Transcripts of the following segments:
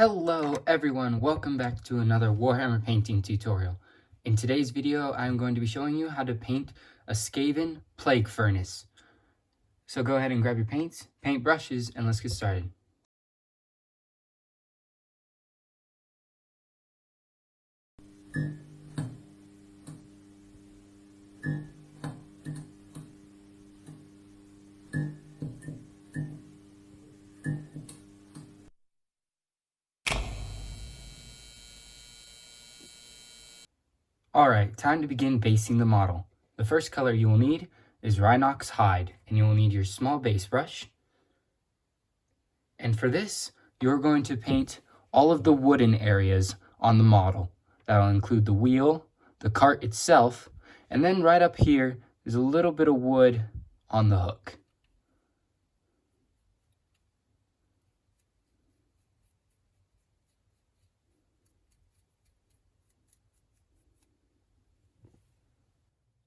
Hello everyone, welcome back to another Warhammer painting tutorial. In today's video, I'm going to be showing you how to paint a Skaven plague furnace. So go ahead and grab your paints, paint brushes, and let's get started. Alright, time to begin basing the model. The first color you will need is Rhinox Hide, and you will need your small base brush. And for this, you're going to paint all of the wooden areas on the model. That'll include the wheel, the cart itself, and then right up here is a little bit of wood on the hook.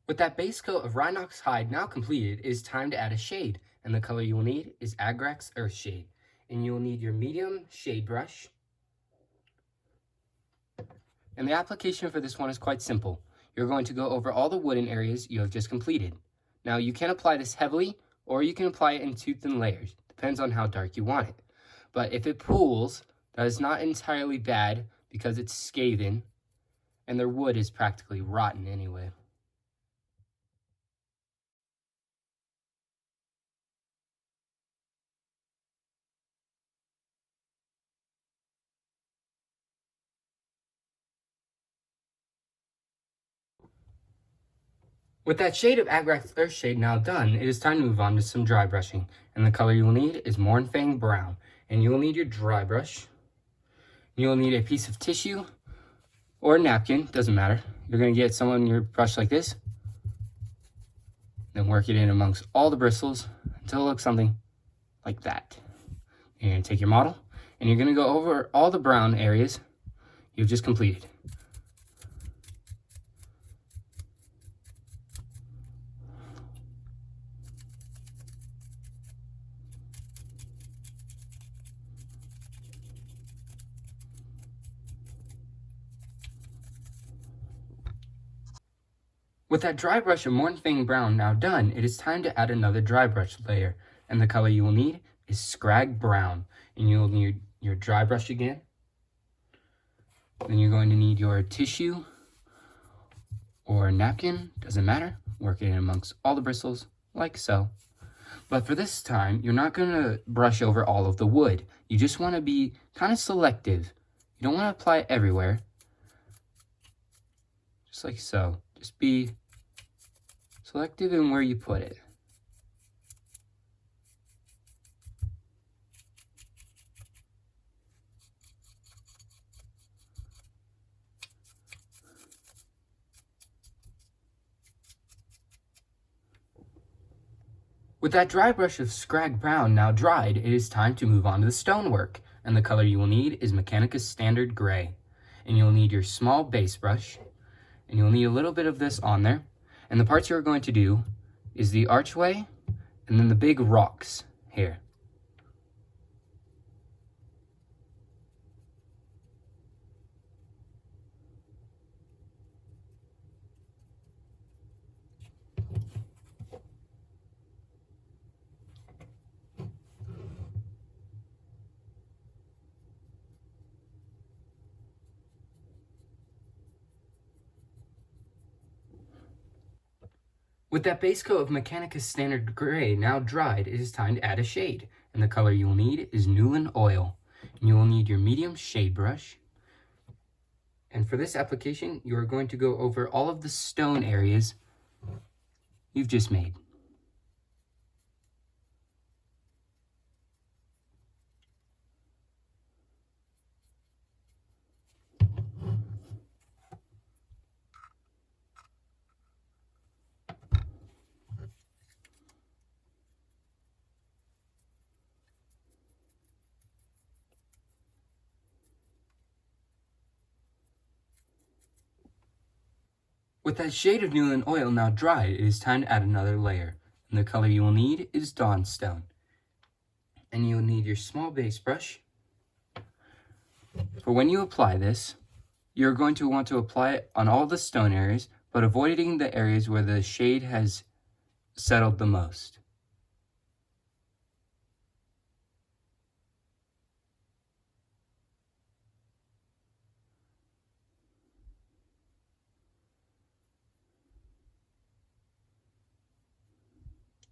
With that base coat of Rhinox Hide now completed, it is time to add a shade, and the color you will need is Agrax Earth Shade. And you will need your medium shade brush. And the application for this one is quite simple. You're going to go over all the wooden areas you have just completed. Now you can apply this heavily, or you can apply it in two thin layers. Depends on how dark you want it. But if it pools, that is not entirely bad because it's Skaven, and their wood is practically rotten anyway. With that shade of Agrax Earth Shade now done, it is time to move on to some dry brushing. And the color you will need is Mournfang Brown. And you will need your dry brush. You will need a piece of tissue or a napkin, doesn't matter. You're going to get some on your brush like this. Then work it in amongst all the bristles until it looks something like that. You're going to take your model and you're going to go over all the brown areas you've just completed. With that dry brush of Mournfang Brown now done, it is time to add another dry brush layer. And the color you will need is Scrag Brown. And you will need your dry brush again. Then you're going to need your tissue or a napkin, doesn't matter. Work it in amongst all the bristles, like so. But for this time, you're not going to brush over all of the wood. You just want to be kind of selective. You don't want to apply it everywhere. Just like so. Just be selective in where you put it. With that dry brush of Scrag Brown now dried, it is time to move on to the stonework. And the color you will need is Mechanicus Standard Gray. And you'll need your small base brush. And you'll need a little bit of this on there. And the parts you're going to do is the archway and then the big rocks here. With that base coat of Mechanicus Standard Gray now dried, it is time to add a shade. And the color you will need is Newland Oil. And you will need your medium shade brush. And for this application, you are going to go over all of the stone areas you've just made. With that shade of Newland Oil now dried, it is time to add another layer. And the color you will need is Dawnstone. And you will need your small base brush. For when you apply this, you're going to want to apply it on all the stone areas, but avoiding the areas where the shade has settled the most.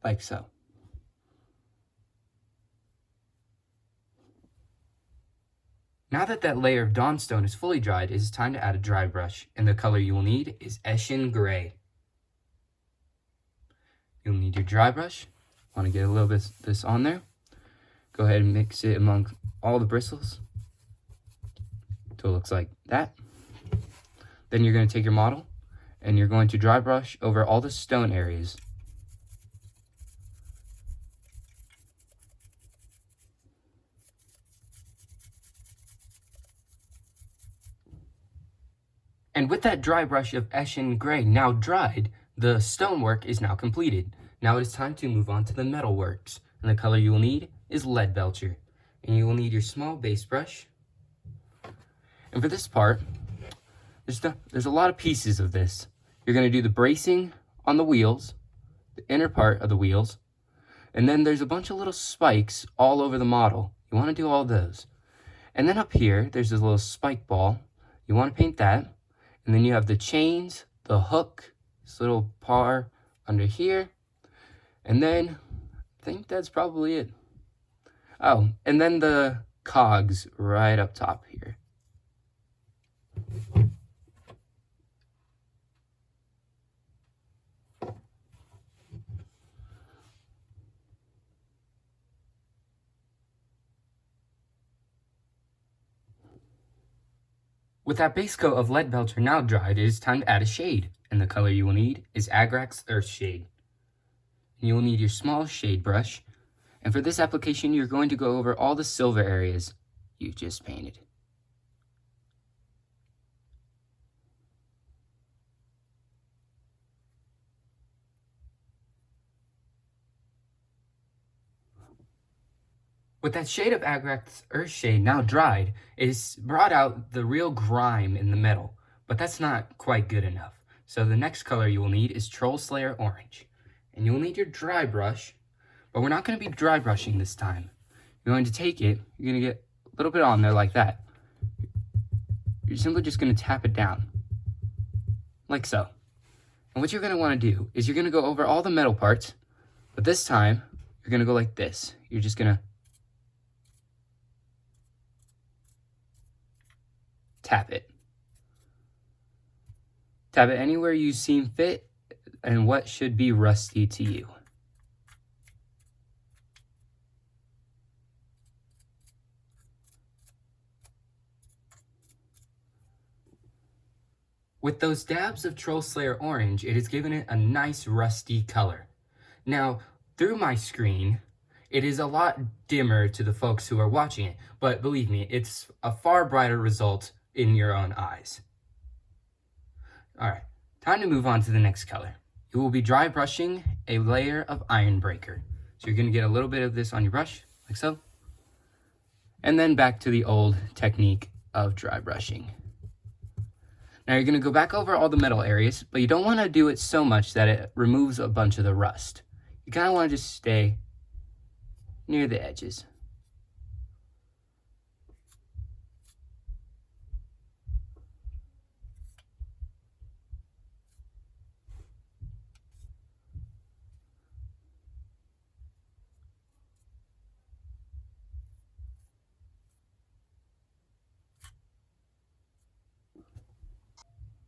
Like so. Now that that layer of Dawnstone is fully dried, it is time to add a dry brush, and the color you will need is Eshin Gray. You'll need your dry brush. Want to get a little bit of this on there. Go ahead and mix it among all the bristles until it looks like that. Then you're going to take your model and you're going to dry brush over all the stone areas. And with that dry brush of Eshin Gray now dried, the stonework is now completed. Now it is time to move on to the metalworks. And the color you will need is Leadbelcher. And you will need your small base brush. And for this part, there's a lot of pieces of this. You're going to do the bracing on the wheels, the inner part of the wheels, and then there's a bunch of little spikes all over the model. You want to do all those. And then up here, there's this little spike ball. You want to paint that. And then you have the chains, the hook, this little par under here. And then, I think that's probably it. Oh, and then the cogs right up top here. With that base coat of Leadbelcher now dried, it is time to add a shade, and the color you will need is Agrak's Earth Shade. And you will need your small shade brush, and for this application you're going to go over all the silver areas you just painted. With that shade of Agrak's Earth Shade now dried, it has brought out the real grime in the metal, but that's not quite good enough. So the next color you will need is Troll Slayer Orange. And you will need your dry brush, but we're not going to be dry brushing this time. You're going to take it, you're going to get a little bit on there like that. You're simply just going to tap it down, like so. And what you're going to want to do is you're going to go over all the metal parts, but this time you're going to go like this. You're just going to tap it. Tap it anywhere you seem fit and what should be rusty to you. With those dabs of Troll Slayer Orange, it has given it a nice rusty color. Now, through my screen, it is a lot dimmer to the folks who are watching it, but believe me, it's a far brighter result in your own eyes. Alright, time to move on to the next color. You will be dry brushing a layer of Iron Breaker. So you're going to get a little bit of this on your brush, like so. And then back to the old technique of dry brushing. Now you're going to go back over all the metal areas, but you don't want to do it so much that it removes a bunch of the rust. You kind of want to just stay near the edges.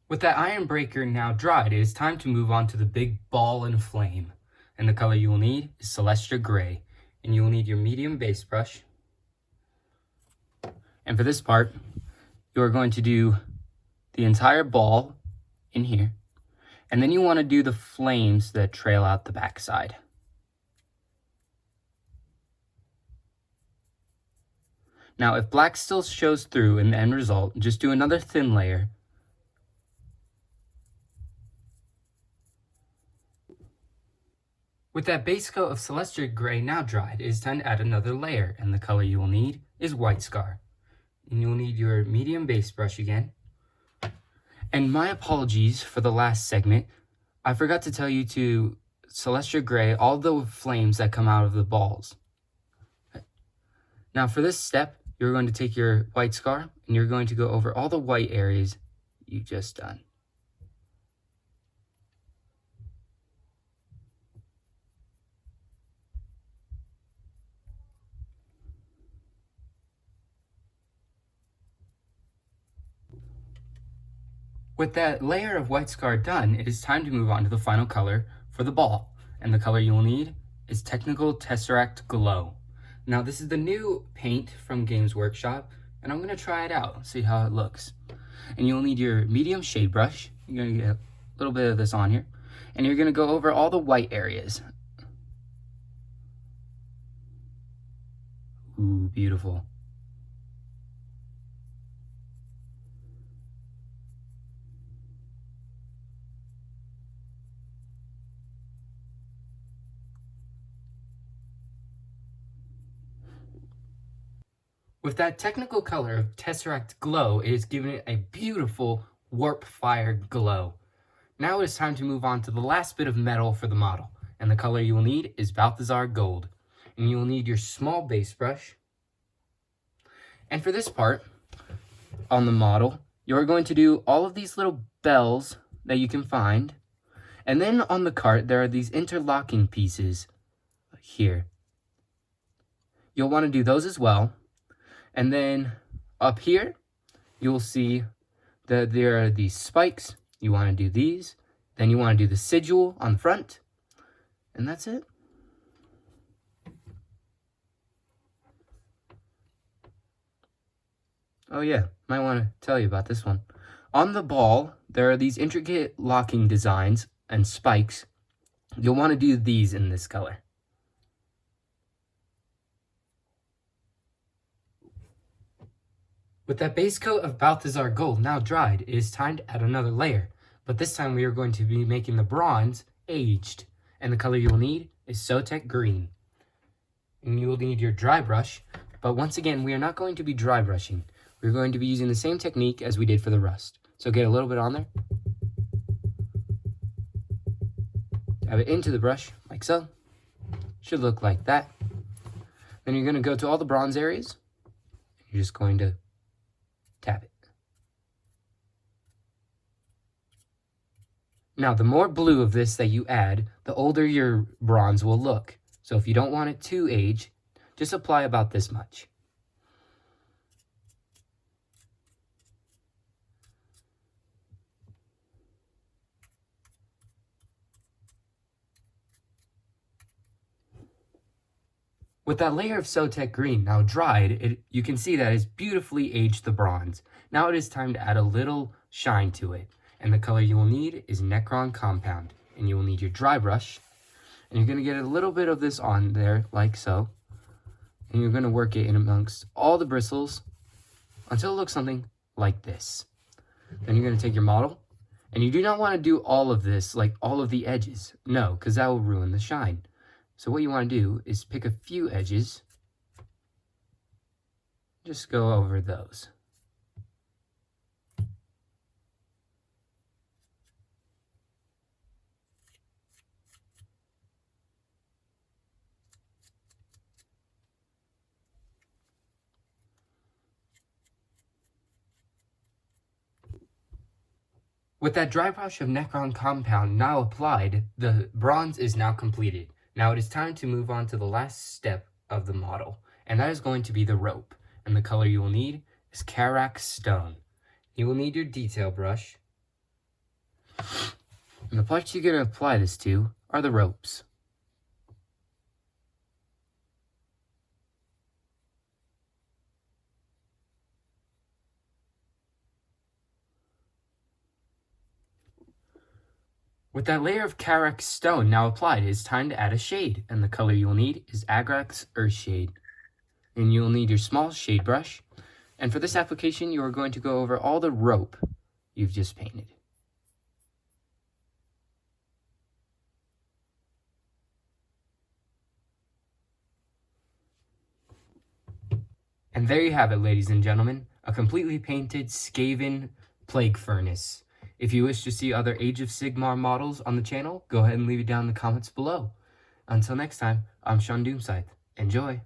With that Iron Breaker now dried, it is time to move on to the big ball and flame. And the color you will need is Celestia Gray. And you will need your medium base brush. And for this part, you are going to do the entire ball in here. And then you want to do the flames that trail out the backside. Now, if black still shows through in the end result, just do another thin layer. With that base coat of Celestia Gray now dried, it is time to add another layer, and the color you will need is White Scar. and you'll need your medium base brush again. And my apologies for the last segment. I forgot to tell you to Celestia Gray all the flames that come out of the balls. Now for this step, you're going to take your white scar and you're going to go over all the white areas you just done. With that layer of white scar done, it is time to move on to the final color for the ball. And the color you will need is Technical Tesseract Glow. Now this is the new paint from Games Workshop, and I'm going to try it out, see how it looks. And you'll need your medium shade brush. You're going to get a little bit of this on here. And you're going to go over all the white areas. Ooh, beautiful. With that technical color of Tesseract Glow, it is giving it a beautiful warp fire glow. Now it is time to move on to the last bit of metal for the model, and the color you will need is Balthazar Gold. And you will need your small base brush. And for this part, on the model, you're going to do all of these little bells that you can find. And then on the cart, there are these interlocking pieces here. You'll want to do those as well. And then up here, you'll see that there are these spikes. You want to do these. Then you want to do the sigil on the front. And that's it. Oh yeah, might want to tell you about this one. On the ball, there are these intricate locking designs and spikes. You'll want to do these in this color. With that base coat of Balthazar Gold now dried, it is time to add another layer. But this time we are going to be making the bronze aged. And the color you will need is Sotek Green. And you will need your dry brush. But once again, we are not going to be dry brushing. We're going to be using the same technique as we did for the rust. So get a little bit on there. Dab it into the brush, like so. Should look like that. Then you're going to go to all the bronze areas. You're just going to tap it. Now, the more blue of this that you add, the older your bronze will look. So if you don't want it to age, just apply about this much. With that layer of Sotek Green now dried, you can see that it's beautifully aged the bronze. Now it is time to add a little shine to it. And the color you will need is Necron Compound. And you will need your dry brush. And you're going to get a little bit of this on there, like so. And you're going to work it in amongst all the bristles until it looks something like this. Then you're going to take your model. And you do not want to do all of this, like all of the edges. No, because that will ruin the shine. So what you want to do is pick a few edges. Just go over those. With that dry brush of Necron Compound now applied, the bronze is now completed. Now it is time to move on to the last step of the model, and that is going to be the rope. And the color you will need is Karak Stone. You will need your detail brush. And the parts you're going to apply this to are the ropes. With that layer of Karak Stone now applied, it is time to add a shade, and the color you'll need is Agrax Earthshade. And you'll need your small shade brush, and for this application you are going to go over all the rope you've just painted. And there you have it, ladies and gentlemen, a completely painted Skaven plague furnace. If you wish to see other Age of Sigmar models on the channel, go ahead and leave it down in the comments below. Until next time, I'm Sean Doomscythe. Enjoy!